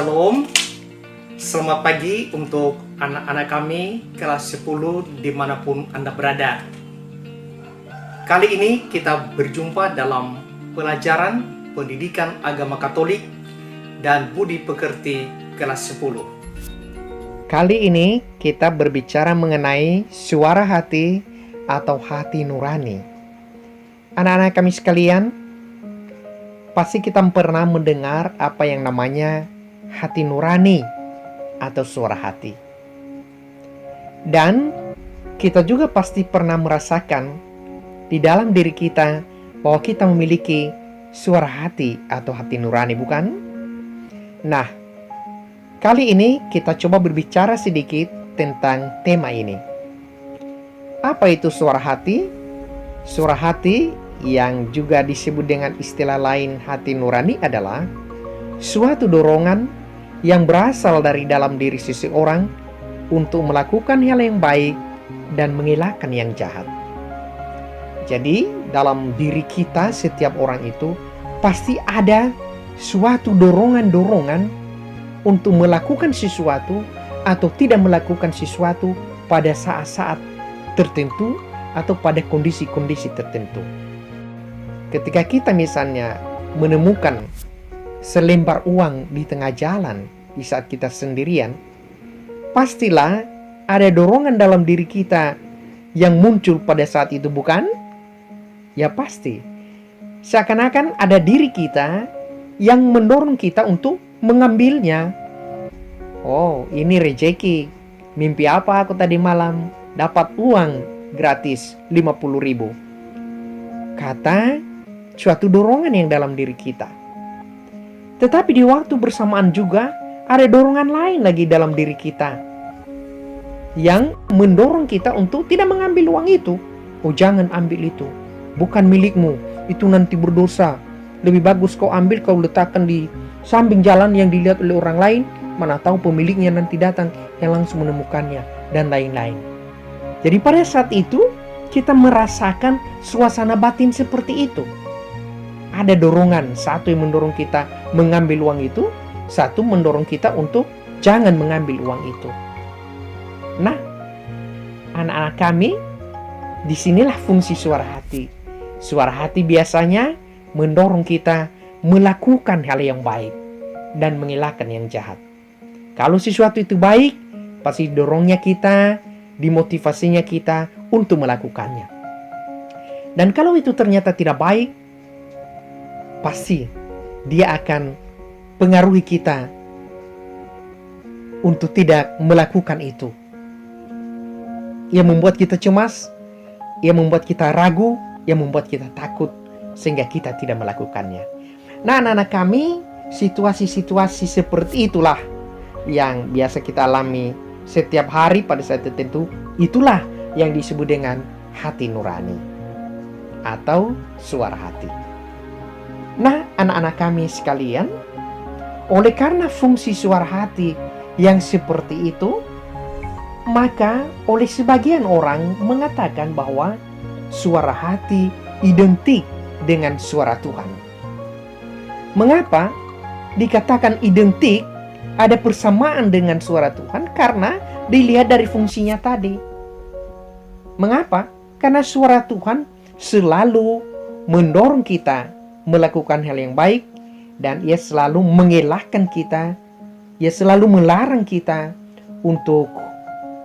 Shalom, selamat pagi untuk anak-anak kami kelas 10 dimanapun Anda berada. Kali ini kita berjumpa dalam pelajaran pendidikan agama Katolik dan budi pekerti kelas 10. Kali ini kita berbicara mengenai suara hati atau hati nurani. Anak-anak kami sekalian, pasti kita pernah mendengar apa yang namanya hati nurani atau suara hati. Dan kita juga pasti pernah merasakan di dalam diri kita bahwa kita memiliki suara hati atau hati nurani, bukan? Nah, kali ini kita coba berbicara sedikit tentang tema ini. Apa itu suara hati? Suara hati yang juga disebut dengan istilah lain hati nurani adalah suatu dorongan yang berasal dari dalam diri seseorang untuk melakukan hal yang baik dan mengelakkan yang jahat. Jadi, dalam diri kita setiap orang itu pasti ada suatu dorongan-dorongan untuk melakukan sesuatu atau tidak melakukan sesuatu pada saat-saat tertentu atau pada kondisi-kondisi tertentu. Ketika kita misalnya menemukan selembar uang di tengah jalan di saat kita sendirian, pastilah ada dorongan dalam diri kita yang muncul pada saat itu, bukan? Ya pasti. Seakan-akan ada diri kita yang mendorong kita untuk mengambilnya. Oh, ini rezeki. Mimpi apa aku tadi malam? Dapat uang gratis 50.000. Kata suatu dorongan yang dalam diri kita. Tetapi di waktu bersamaan juga ada dorongan lain lagi dalam diri kita yang mendorong kita untuk tidak mengambil uang itu. Oh, jangan ambil itu, bukan milikmu, itu nanti berdosa. Lebih bagus kau ambil, kau letakkan di samping jalan yang dilihat oleh orang lain. Mana tahu pemiliknya nanti datang yang langsung menemukannya, dan lain-lain. Jadi pada saat itu kita merasakan suasana batin seperti itu. Ada dorongan, satu yang mendorong kita mengambil uang itu, satu mendorong kita untuk jangan mengambil uang itu. Nah, anak-anak kami, disinilah fungsi suara hati. Suara hati biasanya mendorong kita melakukan hal yang baik dan mengelakkan yang jahat. Kalau sesuatu itu baik, pasti dorongnya kita, dimotivasinya kita untuk melakukannya. Dan kalau itu ternyata tidak baik, pasti dia akan pengaruhi kita untuk tidak melakukan itu. Ia membuat kita cemas, ia membuat kita ragu, ia membuat kita takut, sehingga kita tidak melakukannya. Nah, anak-anak kami, situasi-situasi seperti itulah yang biasa kita alami setiap hari pada saat tertentu. Itulah yang disebut dengan hati nurani atau suara hati. Nah, anak-anak kami sekalian, oleh karena fungsi suara hati yang seperti itu, maka oleh sebagian orang mengatakan bahwa suara hati identik dengan suara Tuhan. Mengapa dikatakan identik, ada persamaan dengan suara Tuhan? Karena dilihat dari fungsinya tadi. Mengapa? Karena suara Tuhan selalu mendorong kita melakukan hal yang baik, dan ia selalu mengelakkan kita, ia selalu melarang kita untuk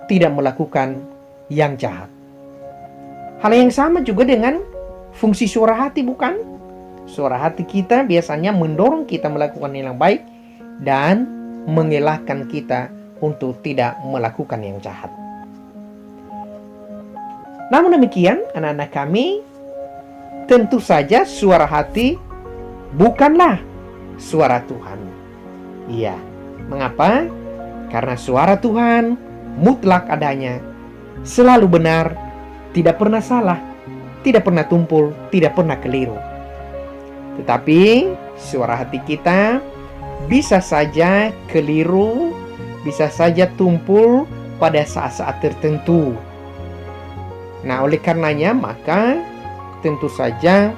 tidak melakukan yang jahat. Hal yang sama juga dengan fungsi suara hati, bukan? Suara hati kita biasanya mendorong kita melakukan yang baik dan mengelakkan kita untuk tidak melakukan yang jahat. Namun demikian, anak-anak kami, tentu saja suara hati bukanlah suara Tuhan. Iya, mengapa? Karena suara Tuhan mutlak adanya, selalu benar, tidak pernah salah, tidak pernah tumpul, tidak pernah keliru. Tetapi suara hati kita bisa saja keliru, bisa saja tumpul pada saat-saat tertentu. Nah, oleh karenanya maka tentu saja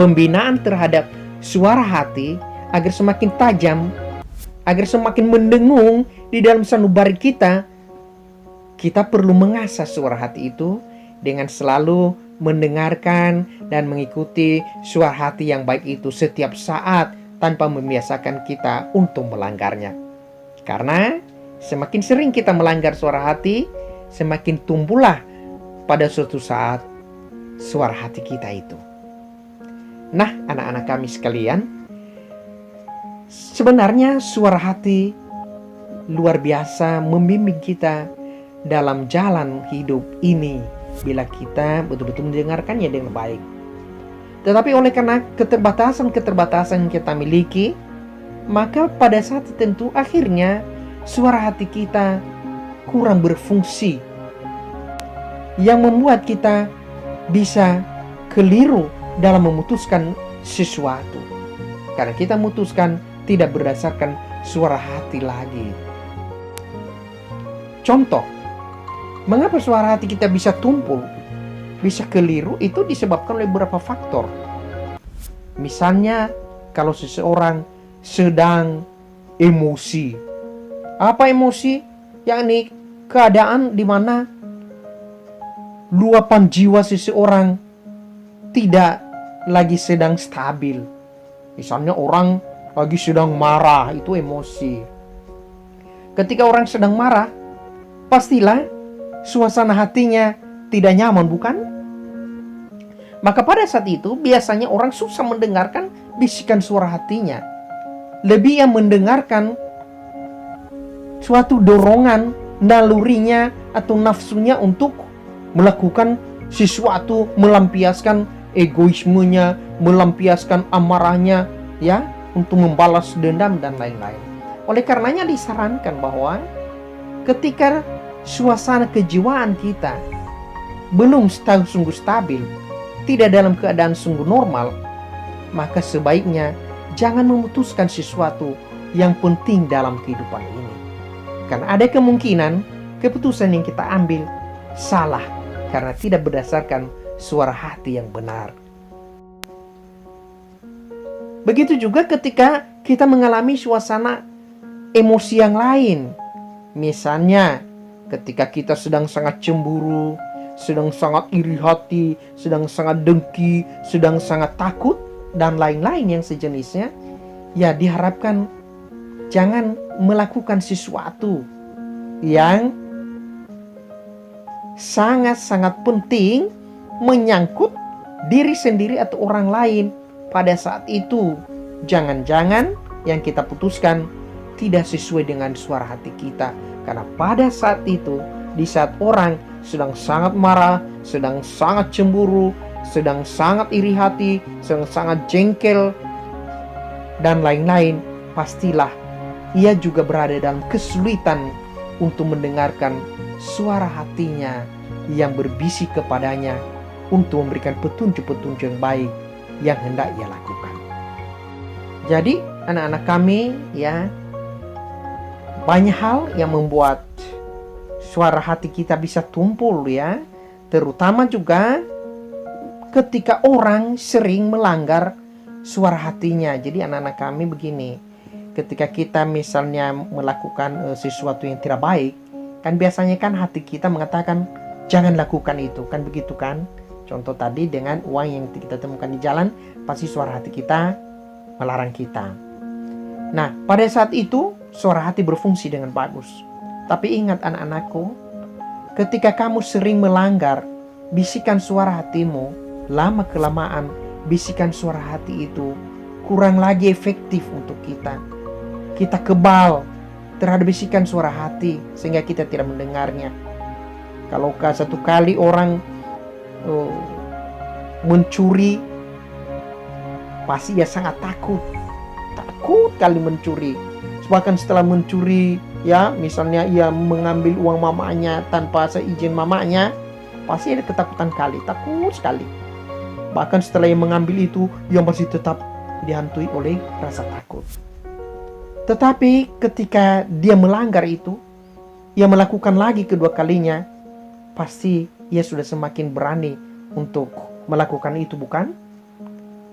pembinaan terhadap suara hati agar semakin tajam, agar semakin mendengung di dalam sanubari kita, kita perlu mengasah suara hati itu dengan selalu mendengarkan dan mengikuti suara hati yang baik itu setiap saat tanpa membiasakan kita untuk melanggarnya. Karena semakin sering kita melanggar suara hati, semakin tumbuhlah pada suatu saat suara hati kita itu. Nah, anak-anak kami sekalian, sebenarnya suara hati luar biasa membimbing kita dalam jalan hidup ini bila kita betul-betul mendengarkannya dengan baik. Tetapi oleh karena keterbatasan-keterbatasan yang kita miliki, maka pada saat tertentu akhirnya suara hati kita kurang berfungsi, yang membuat kita bisa keliru dalam memutuskan sesuatu. Karena kita memutuskan tidak berdasarkan suara hati lagi. Contoh, mengapa suara hati kita bisa tumpul, bisa keliru, itu disebabkan oleh beberapa faktor. Misalnya, kalau seseorang sedang emosi. Apa emosi? Yakni keadaan di mana luapan jiwa seseorang tidak lagi sedang stabil. Misalnya orang lagi sedang marah, itu emosi. Ketika orang sedang marah, pastilah suasana hatinya tidak nyaman, bukan? Maka pada saat itu biasanya orang susah mendengarkan bisikan suara hatinya. Lebih yang mendengarkan suatu dorongan nalurinya atau nafsunya untuk melakukan sesuatu, melampiaskan egoismenya, melampiaskan amarahnya, ya, untuk membalas dendam dan lain-lain. Oleh karenanya disarankan bahwa ketika suasana kejiwaan kita belum sungguh stabil, tidak dalam keadaan sungguh normal, maka sebaiknya jangan memutuskan sesuatu yang penting dalam kehidupan ini. Karena ada kemungkinan keputusan yang kita ambil salah karena tidak berdasarkan suara hati yang benar. Begitu juga ketika kita mengalami suasana emosi yang lain. Misalnya ketika kita sedang sangat cemburu, sedang sangat iri hati, sedang sangat dengki, sedang sangat takut, dan lain-lain yang sejenisnya, ya diharapkan jangan melakukan sesuatu yang sangat-sangat penting menyangkut diri sendiri atau orang lain. Pada saat itu, jangan-jangan yang kita putuskan tidak sesuai dengan suara hati kita. Karena pada saat itu, di saat orang sedang sangat marah, sedang sangat cemburu, sedang sangat iri hati, sedang sangat jengkel, dan lain-lain, pastilah ia juga berada dalam kesulitan untuk mendengarkan suara hatinya yang berbisik kepadanya untuk memberikan petunjuk-petunjuk yang baik yang hendak ia lakukan. Jadi anak-anak kami, ya, banyak hal yang membuat suara hati kita bisa tumpul, ya, terutama juga ketika orang sering melanggar suara hatinya. Jadi anak-anak kami begini, ketika kita misalnya melakukan sesuatu yang tidak baik, kan biasanya kan hati kita mengatakan jangan lakukan itu, kan begitu kan? Contoh tadi dengan uang yang kita temukan di jalan, pasti suara hati kita melarang kita. Nah, pada saat itu suara hati berfungsi dengan bagus. Tapi ingat anak-anakku, ketika kamu sering melanggar bisikan suara hatimu, lama-kelamaan bisikan suara hati itu kurang lagi efektif untuk kita. Kita kebal terhadap bisikan suara hati sehingga kita tidak mendengarnya. Kalau satu kali orang mencuri, pasti ia sangat takut kali mencuri. Bahkan setelah mencuri, ya, misalnya ia mengambil uang mamanya tanpa seizin mamanya, pasti ada ketakutan kali, takut sekali. Bahkan setelah ia mengambil itu, ia masih tetap dihantui oleh rasa takut. Tetapi ketika dia melanggar itu, ia melakukan lagi kedua kalinya, pasti ia sudah semakin berani untuk melakukan itu, bukan?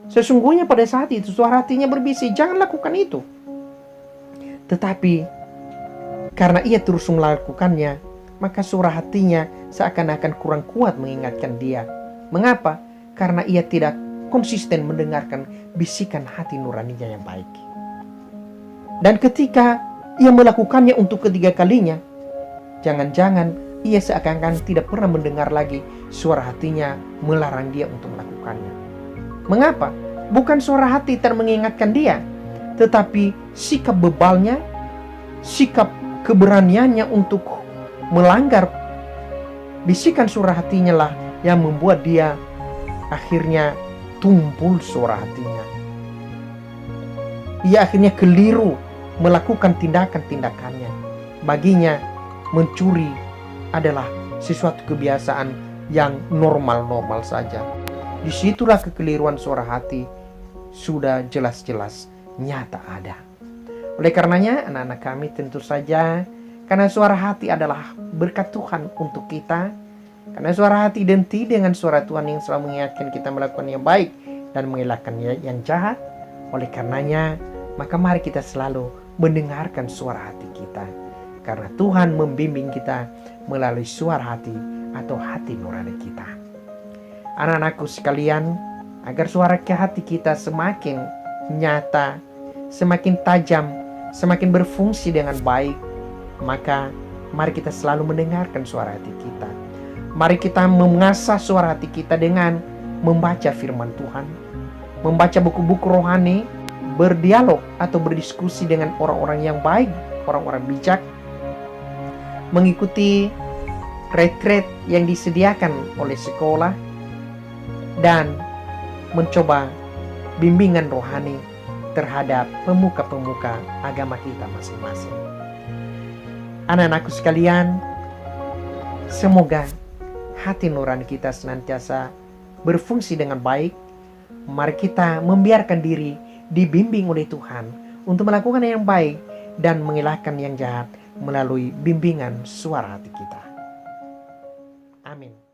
Sesungguhnya pada saat itu suara hatinya berbisik, jangan lakukan itu. Tetapi karena ia terus melakukannya, maka suara hatinya seakan-akan kurang kuat mengingatkan dia. Mengapa? Karena ia tidak konsisten mendengarkan bisikan hati nuraninya yang baik. Dan ketika ia melakukannya untuk ketiga kalinya, jangan-jangan ia seakan-akan tidak pernah mendengar lagi suara hatinya melarang dia untuk melakukannya. Mengapa? Bukan suara hati yang mengingatkan dia, tetapi sikap bebalnya, sikap keberaniannya untuk melanggar bisikan suara hatinya lah yang membuat dia akhirnya tumpul suara hatinya. Ia akhirnya keliru melakukan tindakan-tindakannya. Baginya mencuri adalah sesuatu kebiasaan yang normal-normal saja. Disitulah kekeliruan suara hati sudah jelas-jelas nyata ada. Oleh karenanya anak-anak kami tentu saja, karena suara hati adalah berkat Tuhan untuk kita, karena suara hati identik dengan suara Tuhan yang selalu mengingatkan kita melakukan yang baik dan mengelakkan yang jahat. Oleh karenanya, maka mari kita selalu mendengarkan suara hati kita, karena Tuhan membimbing kita melalui suara hati atau hati nurani kita. Anak-anakku sekalian, agar suara hati kita semakin nyata, semakin tajam, semakin berfungsi dengan baik, maka mari kita selalu mendengarkan suara hati kita. Mari kita mengasah suara hati kita dengan membaca firman Tuhan, membaca buku-buku rohani, berdialog atau berdiskusi dengan orang-orang yang baik, orang-orang bijak, mengikuti retret yang disediakan oleh sekolah, dan mencoba bimbingan rohani terhadap pemuka-pemuka agama kita masing-masing. Anak-anakku sekalian, semoga hati nurani kita senantiasa berfungsi dengan baik. Mari kita membiarkan diri dibimbing oleh Tuhan untuk melakukan yang baik dan mengelakkan yang jahat melalui bimbingan suara hati kita. Amin.